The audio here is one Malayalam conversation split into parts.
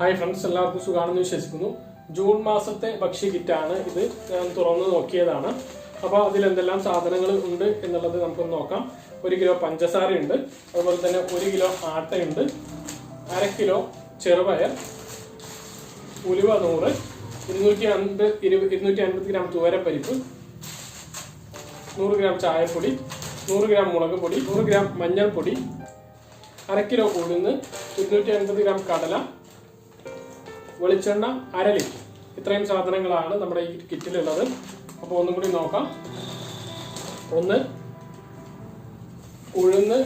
ഹായ് ഫ്രണ്ട്സ്, എല്ലാവർക്കും സുഖമാണെന്ന് വിശ്വസിക്കുന്നു. ജൂൺ മാസത്തെ ഭക്ഷ്യ കിറ്റാണ് ഇത്. ഞാൻ തുറന്ന് നോക്കിയതാണ്. അപ്പോൾ അതിലെന്തെല്ലാം സാധനങ്ങൾ ഉണ്ട് എന്നുള്ളത് നമുക്കൊന്ന് നോക്കാം. 1 കിലോ പഞ്ചസാരയുണ്ട്, അതുപോലെ തന്നെ 1 കിലോ ആട്ടയുണ്ട്, 1/2 കിലോ ചെറുപയർ, ഉലുവ 100, 250 ഗ്രാം തുവരപ്പരിപ്പ്, 100 ഗ്രാം ചായപ്പൊടി, 100 ഗ്രാം മുളക് പൊടി, 100 ഗ്രാം മഞ്ഞൾപ്പൊടി, 1/2 കിലോ ഉഴുന്ന്, 250 ഗ്രാം കടല, വെളിച്ചെണ്ണ 1/2 ലിറ്റർ. ഇത്രയും സാധനങ്ങളാണ് നമ്മുടെ ഈ കിറ്റിലുള്ളത്. അപ്പോൾ ഒന്നും കൂടി നോക്കാം. 1 ഉഴുന്ന്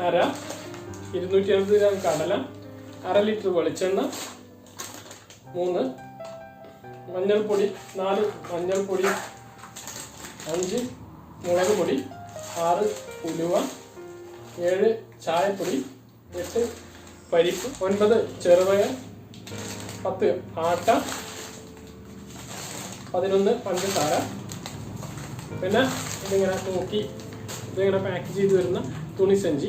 1/2, 250 ഗ്രാം കടല, 1/2 ലിറ്റർ വെളിച്ചെണ്ണ, 3 മഞ്ഞൾപ്പൊടി, 4 മഞ്ഞൾപ്പൊടി, 5 മുളക് പൊടി, 6 ഉലുവ, 7 ചായപ്പൊടി, 8 പരിപ്പ്, 9 ചെറുപയർ, 10 ആട്ട, 11 പഞ്ചസാര. പിന്നെ ഇതിങ്ങനെ തൂക്കി ഇതിങ്ങനെ പാക്ക് ചെയ്ത് വരുന്ന തുണിസഞ്ചി.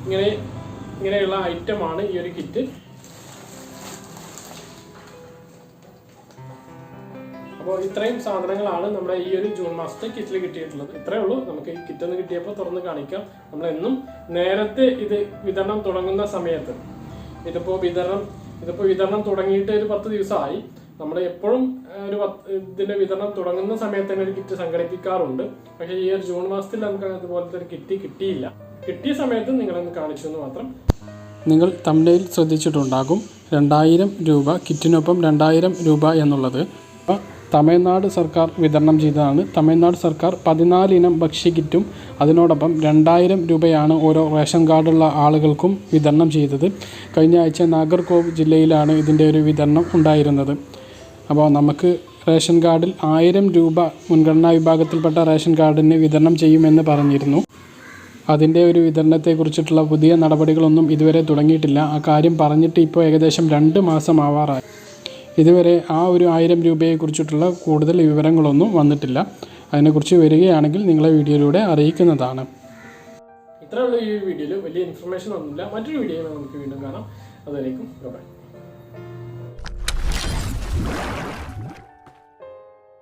ഇങ്ങനെയുള്ള ഐറ്റമാണ് ഈ ഒരു കിറ്റ്. അപ്പോൾ ഇത്രയും സാധനങ്ങളാണ് നമ്മുടെ ഈ ഒരു ജൂൺ മാസത്തെ കിറ്റിൽ കിട്ടിയിട്ടുള്ളത്. ഇത്രയേ ഉള്ളൂ. നമുക്ക് ഈ കിറ്റൊന്ന് കിട്ടിയപ്പോൾ തുറന്ന് കാണിക്കാം. നമ്മളെന്നും നേരത്തെ ഇത് വിതരണം തുടങ്ങുന്ന സമയത്ത് ഇതിപ്പോൾ വിതരണം തുടങ്ങിയിട്ട് ഒരു 10 ദിവസമായി. നമ്മൾ എപ്പോഴും ഇതിന്റെ വിതരണം തുടങ്ങുന്ന സമയത്ത് തന്നെ ഒരു കിറ്റ് സംഘടിപ്പിക്കാറുണ്ട്. പക്ഷേ ഈ ഒരു ജൂൺ മാസത്തിൽ നമുക്ക് അതുപോലത്തെ ഒരു കിറ്റ് കിട്ടിയില്ല. കിട്ടിയ സമയത്ത് നിങ്ങളൊന്ന് കാണിച്ചു എന്ന് മാത്രം. നിങ്ങൾ തംബ്നെയിൽ ശ്രദ്ധിച്ചിട്ടുണ്ടാകും 2000 രൂപ കിറ്റിനൊപ്പം 2000 രൂപ എന്നുള്ളത്. തമിഴ്നാട് സർക്കാർ വിതരണം ചെയ്തതാണ്. തമിഴ്നാട് സർക്കാർ 14 ഇനം ഭക്ഷ്യ കിറ്റും അതിനോടൊപ്പം 2000 രൂപയാണ് ഓരോ റേഷൻ കാർഡുള്ള ആളുകൾക്കും വിതരണം ചെയ്തത്. കഴിഞ്ഞ ആഴ്ച നാഗർകോവിൽ ജില്ലയിലാണ് ഇതിൻ്റെ ഒരു വിതരണം ഉണ്ടായിരുന്നത്. അപ്പോൾ നമുക്ക് റേഷൻ കാർഡിൽ 1000 രൂപ മുൻഗണനാ വിഭാഗത്തിൽപ്പെട്ട റേഷൻ കാർഡിന് വിതരണം ചെയ്യുമെന്ന് പറഞ്ഞിരുന്നു. അതിൻ്റെ ഒരു വിതരണത്തെക്കുറിച്ചിട്ടുള്ള പുതിയ നടപടികളൊന്നും ഇതുവരെ തുടങ്ങിയിട്ടില്ല. ആ കാര്യം പറഞ്ഞിട്ട് ഇപ്പോൾ ഏകദേശം 2 മാസം ആവാറായി. ഇതുവരെ ആ ഒരു 1000 രൂപയെക്കുറിച്ചിട്ടുള്ള കൂടുതൽ വിവരങ്ങളൊന്നും വന്നിട്ടില്ല. അതിനെക്കുറിച്ച് വരികയാണെങ്കിൽ നിങ്ങളെ വീഡിയോയിലൂടെ അറിയിക്കുന്നതാണ്. ഇത്രയുള്ള ഈ വീഡിയോയിൽ വലിയ ഇൻഫർമേഷൻ ഒന്നുമില്ല. മറ്റൊരു വീഡിയോയിൽ നമുക്ക് വീണ്ടും കാണാം. അതുവരേക്കും ബൈ.